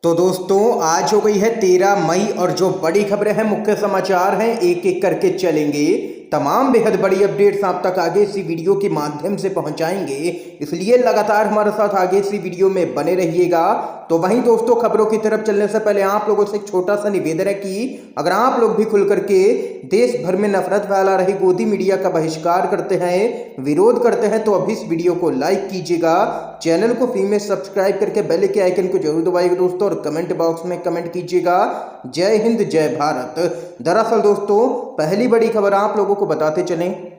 तो दोस्तों आज हो गई है 13 मई और जो बड़ी खबरें हैं, मुख्य समाचार हैं, एक एक करके चलेंगे। तमाम बेहद बड़ी अपडेट्स आप तक आगे इसी वीडियो के माध्यम से पहुंचाएंगे, इसलिए लगातार हमारे साथ आगे इसी वीडियो में बने रहिएगा। तो वहीं दोस्तों, खबरों की तरफ चलने से पहले आप लोगों से एक छोटा सा निवेदन है कि अगर आप लोग भी खुल करके देश भर में नफरत फैला रही गोदी मीडिया का बहिष्कार करते हैं, विरोध करते हैं, तो अभी इस वीडियो को लाइक कीजिएगा, चैनल को फ्री में सब्सक्राइब करके बेल के आइकन को जरूर दबाइएगा दोस्तों, और कमेंट बॉक्स में कमेंट कीजिएगा जय हिंद जय भारत। दरअसल दोस्तों, पहली बड़ी खबर आप लोगों को बताते चलें,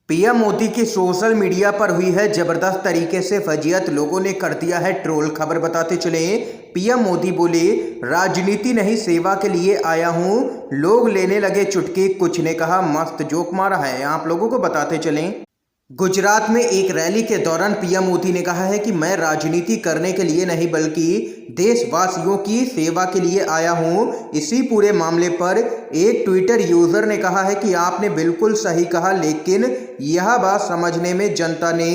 पीएम मोदी की सोशल मीडिया पर हुई है जबरदस्त तरीके से फजीयत, लोगों ने कर दिया है ट्रोल। खबर बताते चले, पीएम मोदी बोले राजनीति नहीं सेवा के लिए आया हूं, लोग लेने लगे चुटकी, कुछ ने कहा मस्त जोक मारा है। आप लोगों को बताते चलें, गुजरात में एक रैली के दौरान पीएम मोदी ने कहा है कि मैं राजनीति करने के लिए नहीं बल्कि देशवासियों की सेवा के लिए आया हूं। इसी पूरे मामले पर एक ट्विटर यूजर ने कहा है कि आपने बिल्कुल सही कहा, लेकिन यह बात समझने में जनता ने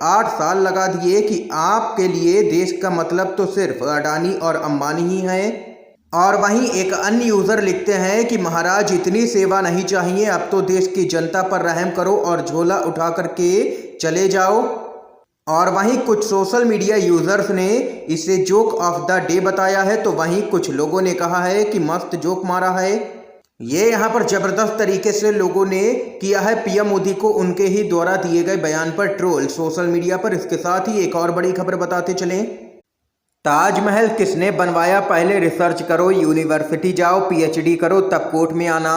8 साल लगा दिए कि आपके लिए देश का मतलब तो सिर्फ अडानी और अंबानी ही है। और वहीं एक अन्य यूजर लिखते हैं कि महाराज इतनी सेवा नहीं चाहिए, अब तो देश की जनता पर रहम करो और झोला उठा करके चले जाओ। और वहीं कुछ सोशल मीडिया यूजर्स ने इसे जोक ऑफ द डे बताया है, तो वहीं कुछ लोगों ने कहा है कि मस्त जोक मारा है। ये यहाँ पर जबरदस्त तरीके से लोगों ने किया है पीएम मोदी को उनके ही द्वारा दिए गए बयान पर ट्रोल सोशल मीडिया पर। इसके साथ ही एक और बड़ी खबर बताते चलें, ताजमहल किसने बनवाया पहले रिसर्च करो, यूनिवर्सिटी जाओ, पीएचडी करो, तब कोर्ट में आना।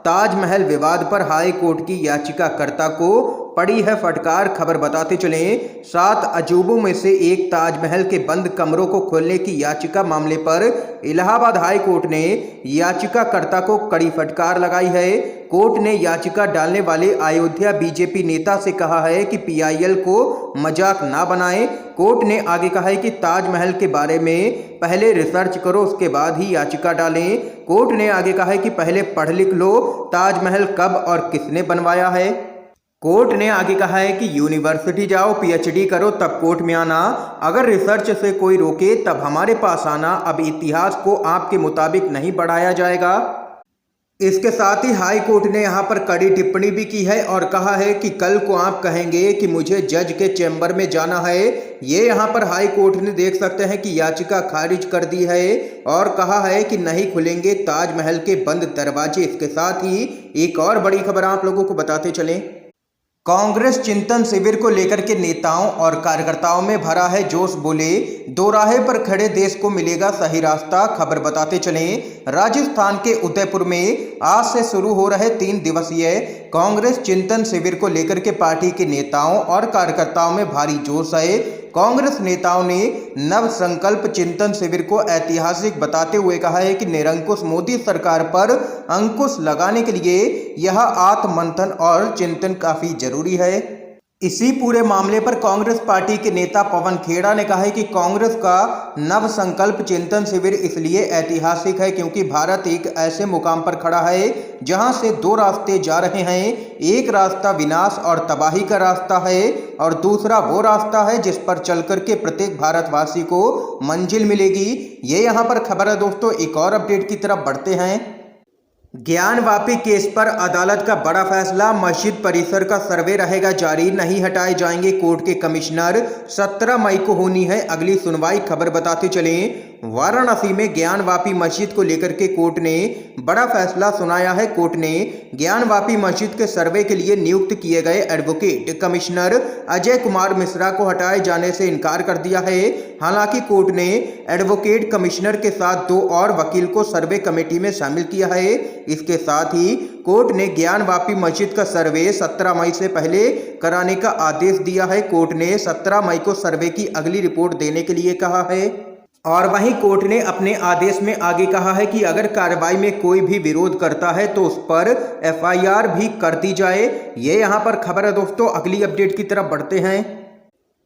ताजमहल विवाद पर हाई कोर्ट की याचिकाकर्ता को पड़ी है फटकार। खबर बताते चलें, 7 अजूबों में से एक ताजमहल के बंद कमरों को खोलने की याचिका मामले पर इलाहाबाद हाई कोर्ट ने याचिकाकर्ता को कड़ी फटकार लगाई है। कोर्ट ने याचिका डालने वाले अयोध्या बीजेपी नेता से कहा है कि पीआईएल को मजाक ना बनाएं। कोर्ट ने आगे कहा है कि ताजमहल के बारे में पहले रिसर्च करो, उसके बाद ही याचिका डालें। कोर्ट ने आगे कहा है कि पहले पढ़ लिख लो ताजमहल कब और किसने बनवाया है। कोर्ट ने आगे कहा है कि यूनिवर्सिटी जाओ, पीएचडी करो, तब कोर्ट में आना। अगर रिसर्च से कोई रोके तब हमारे पास आना। अब इतिहास को आपके मुताबिक नहीं बढ़ाया जाएगा। इसके साथ ही हाई कोर्ट ने यहाँ पर कड़ी टिप्पणी भी की है और कहा है कि कल को आप कहेंगे कि मुझे जज के चैम्बर में जाना है। ये यहाँ पर हाई कोर्ट ने देख सकते हैं कि याचिका खारिज कर दी है और कहा है कि नहीं खुलेंगे ताजमहल के बंद दरवाजे। इसके साथ ही एक और बड़ी खबर आप लोगों को बताते चलें, कांग्रेस चिंतन शिविर को लेकर के नेताओं और कार्यकर्ताओं में भरा है जोश, बोले दोराहे पर खड़े देश को मिलेगा सही रास्ता। खबर बताते चलें, राजस्थान के उदयपुर में आज से शुरू हो रहे 3 दिवसीय कांग्रेस चिंतन शिविर को लेकर के पार्टी के नेताओं और कार्यकर्ताओं में भारी जोश है। कांग्रेस नेताओं ने नव संकल्प चिंतन शिविर को ऐतिहासिक बताते हुए कहा है कि निरंकुश मोदी सरकार पर अंकुश लगाने के लिए यह आत्ममंथन और चिंतन काफी जरूरी है। इसी पूरे मामले पर कांग्रेस पार्टी के नेता पवन खेड़ा ने कहा है कि कांग्रेस का नव संकल्प चिंतन शिविर इसलिए ऐतिहासिक है क्योंकि भारत एक ऐसे मुकाम पर खड़ा है जहां से 2 रास्ते जा रहे हैं। एक रास्ता विनाश और तबाही का रास्ता है और दूसरा वो रास्ता है जिस पर चलकर के प्रत्येक भारतवासी को मंजिल मिलेगी। ये यहाँ पर खबर है दोस्तों। एक और अपडेट की तरफ बढ़ते हैं, ज्ञानवापी केस पर अदालत का बड़ा फैसला, मस्जिद परिसर का सर्वे रहेगा जारी, नहीं हटाए जाएंगे कोर्ट के कमिश्नर। 17 मई को होनी है अगली सुनवाई। खबर बताते चलें, वाराणसी में ज्ञानवापी मस्जिद को लेकर के कोर्ट ने बड़ा फैसला सुनाया है। कोर्ट ने ज्ञानवापी मस्जिद के सर्वे के लिए नियुक्त किए गए एडवोकेट कमिश्नर अजय कुमार मिश्रा को हटाए जाने से इनकार कर दिया है। हालांकि कोर्ट ने एडवोकेट कमिश्नर के साथ 2 और वकील को सर्वे कमेटी में शामिल किया है। इसके साथ ही कोर्ट ने ज्ञानवापी मस्जिद का सर्वे 17 मई से पहले कराने का आदेश दिया है। कोर्ट ने 17 मई को सर्वे की अगली रिपोर्ट देने के लिए कहा है। और वहीं कोर्ट ने अपने आदेश में आगे कहा है कि अगर कार्रवाई में कोई भी विरोध करता है तो उस पर एफआईआर भी कर दी जाए। ये यहाँ पर खबर है दोस्तों। अगली अपडेट की तरफ बढ़ते हैं,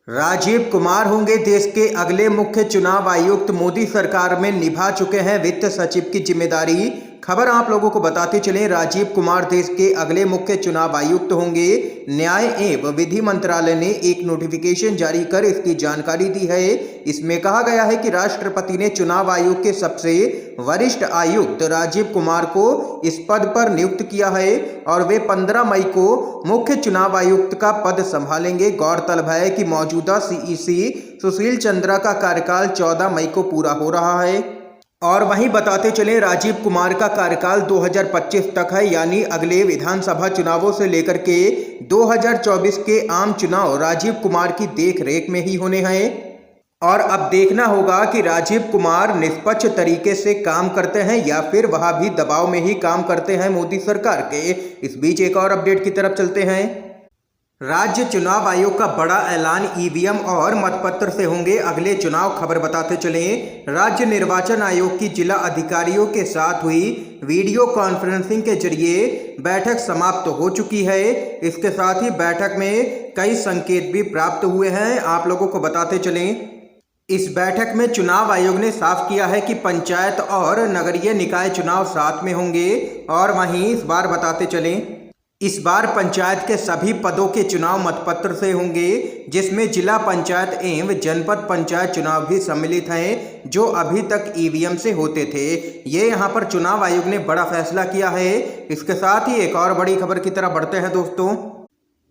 राजीव कुमार होंगे देश के अगले मुख्य चुनाव आयुक्त, मोदी सरकार में निभा चुके हैं वित्त सचिव की जिम्मेदारी। खबर आप लोगों को बताते चलें, राजीव कुमार देश के अगले मुख्य चुनाव आयुक्त होंगे। न्याय एवं विधि मंत्रालय ने एक नोटिफिकेशन जारी कर इसकी जानकारी दी है। इसमें कहा गया है कि राष्ट्रपति ने चुनाव आयोग के सबसे वरिष्ठ आयुक्त राजीव कुमार को इस पद पर नियुक्त किया है और वे 15 मई को मुख्य चुनाव आयुक्त का पद संभालेंगे। गौरतलब है कि मौजूदा सीईसी सुशील चंद्रा का कार्यकाल 14 मई को पूरा हो रहा है। और वहीं बताते चलें, राजीव कुमार का कार्यकाल 2025 तक है, यानी अगले विधानसभा चुनावों से लेकर के 2024 के आम चुनाव राजीव कुमार की देखरेख में ही होने हैं। और अब देखना होगा कि राजीव कुमार निष्पक्ष तरीके से काम करते हैं या फिर वह भी दबाव में ही काम करते हैं मोदी सरकार के। इस बीच एक और अपडेट की तरफ चलते हैं। राज्य चुनाव आयोग का बड़ा ऐलान, ईवीएम और मतपत्र से होंगे अगले चुनाव। खबर बताते चलें, राज्य निर्वाचन आयोग की जिला अधिकारियों के साथ हुई वीडियो कॉन्फ्रेंसिंग के जरिए बैठक समाप्त हो चुकी है। इसके साथ ही बैठक में कई संकेत भी प्राप्त हुए हैं। आप लोगों को बताते चलें, इस बैठक में चुनाव आयोग ने साफ किया है कि पंचायत और नगरीय निकाय चुनाव साथ में होंगे। और वहीं इस बार बताते चलें, इस बार पंचायत के सभी पदों के चुनाव मतपत्र से होंगे, जिसमें जिला पंचायत एवं जनपद पंचायत चुनाव भी सम्मिलित हैं, जो अभी तक ईवीएम से होते थे। ये यहाँ पर चुनाव आयोग ने बड़ा फैसला किया है। इसके साथ ही एक और बड़ी खबर की तरफ बढ़ते हैं दोस्तों।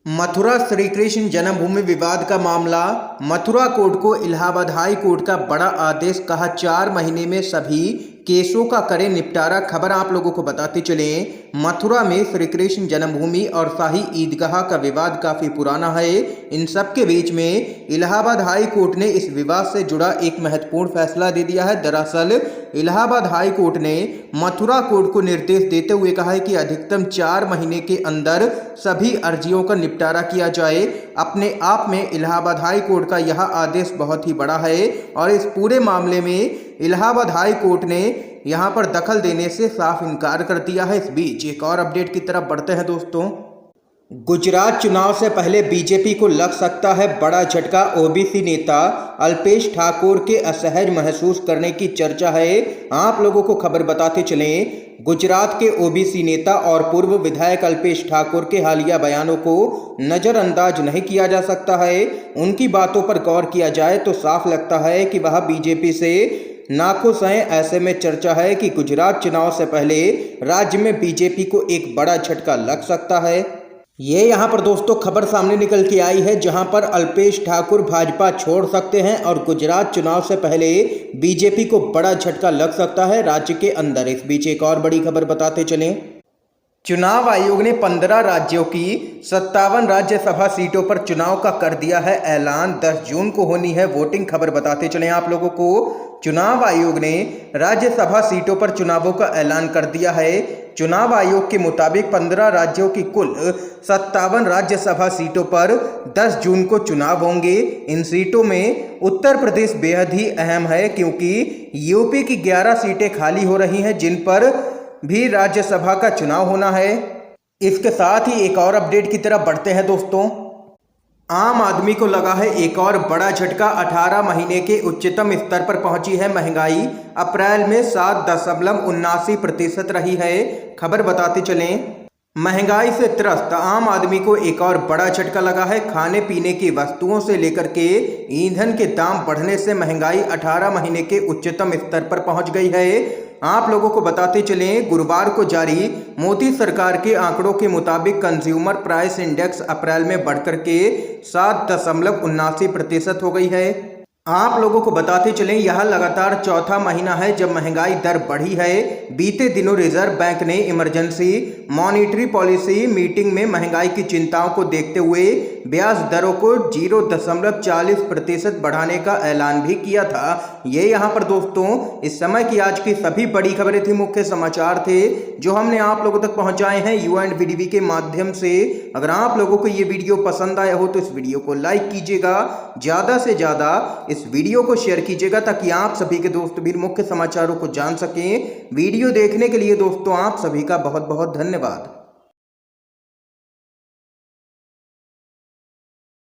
मथुरा श्री कृष्ण जन्मभूमि विवाद का मामला, मथुरा कोर्ट को इलाहाबाद हाई कोर्ट का बड़ा आदेश, कहा 4 महीने में सभी केसों का करें निपटारा। खबर आप लोगों को बताते चलें, मथुरा में श्री कृष्ण जन्मभूमि और शाही ईदगाह का विवाद काफी पुराना है। इन सब के बीच में इलाहाबाद हाई कोर्ट ने इस विवाद से जुड़ा एक महत्वपूर्ण फैसला दे दिया है। दरअसल इलाहाबाद हाई कोर्ट ने मथुरा कोर्ट को निर्देश देते हुए कहा है कि अधिकतम 4 महीने के अंदर सभी अर्जियों का निपटारा किया जाए। अपने आप में इलाहाबाद हाई कोर्ट का यह आदेश बहुत ही बड़ा है और इस पूरे मामले में इलाहाबाद हाई कोर्ट ने यहां पर दखल देने से साफ इनकार कर दिया है। इस बीच एक और अपडेट की तरफ बढ़ते हैं दोस्तों। गुजरात चुनाव से पहले बीजेपी को लग सकता है बड़ा झटका, ओबीसी नेता अल्पेश ठाकुर के असहज महसूस करने की चर्चा है। आप लोगों को खबर बताते चलें, गुजरात के ओबीसी नेता और पूर्व विधायक अल्पेश ठाकुर के हालिया बयानों को नजरअंदाज नहीं किया जा सकता है। उनकी बातों पर गौर किया जाए तो साफ लगता है कि वह बीजेपी से नाखुश हैं। ऐसे में चर्चा है कि गुजरात चुनाव से पहले राज्य में बीजेपी को एक बड़ा झटका लग सकता है। ये यहाँ पर दोस्तों खबर सामने निकल के आई है, जहाँ पर अल्पेश ठाकुर भाजपा छोड़ सकते हैं और गुजरात चुनाव से पहले बीजेपी को बड़ा झटका लग सकता है राज्य के अंदर। इस बीच एक और बड़ी खबर बताते चलें, चुनाव आयोग ने 15 राज्यों की 57 राज्यसभा सीटों पर चुनाव का कर दिया है ऐलान। 10 जून को होनी है वोटिंग। खबर बताते चलें आप लोगों को, चुनाव आयोग ने राज्यसभा सीटों पर चुनावों का ऐलान कर दिया है। चुनाव आयोग के मुताबिक 15 राज्यों की कुल 57 राज्यसभा सीटों पर 10 जून को चुनाव होंगे। इन सीटों में उत्तर प्रदेश बेहद ही अहम है, क्योंकि यूपी की 11 सीटें खाली हो रही हैं, जिन पर भी राज्यसभा का चुनाव होना है। इसके साथ ही एक और अपडेट की तरफ बढ़ते हैं दोस्तों। आम आदमी को लगा है एक और बड़ा झटका, 18 महीने के उच्चतम स्तर पर पहुंची है महंगाई। अप्रैल में 7.79% रही है। खबर बताते चलें, महंगाई से त्रस्त आम आदमी को एक और बड़ा झटका लगा है। खाने पीने की वस्तुओं से लेकर के ईंधन के दाम बढ़ने से महंगाई 18 महीने के उच्चतम स्तर पर पहुंच गई है। आप लोगों को बताते चलें, गुरुवार को जारी मोदी सरकार के आंकड़ों के मुताबिक कंज्यूमर प्राइस इंडेक्स अप्रैल में बढ़कर के 7.79% हो गई है। आप लोगों को बताते चलें, यह लगातार चौथा महीना है जब महंगाई दर बढ़ी है। बीते दिनों रिजर्व बैंक ने इमरजेंसी मॉनिटरी पॉलिसी मीटिंग में महंगाई की चिंताओं को देखते हुए ब्याज दरों को 0.40% बढ़ाने का ऐलान भी किया था। ये यहाँ पर दोस्तों इस समय की आज की सभी बड़ी खबरें थी, मुख्य समाचार थे जो हमने आप लोगों तक पहुँचाए हैं UNVDV के माध्यम से। अगर आप लोगों को ये वीडियो पसंद आया हो तो इस वीडियो को लाइक कीजिएगा, ज़्यादा से ज़्यादा इस वीडियो को शेयर कीजिएगा ताकि आप सभी के दोस्त भी मुख्य समाचारों को जान सकें। वीडियो देखने के लिए दोस्तों आप सभी का बहुत बहुत धन्यवाद।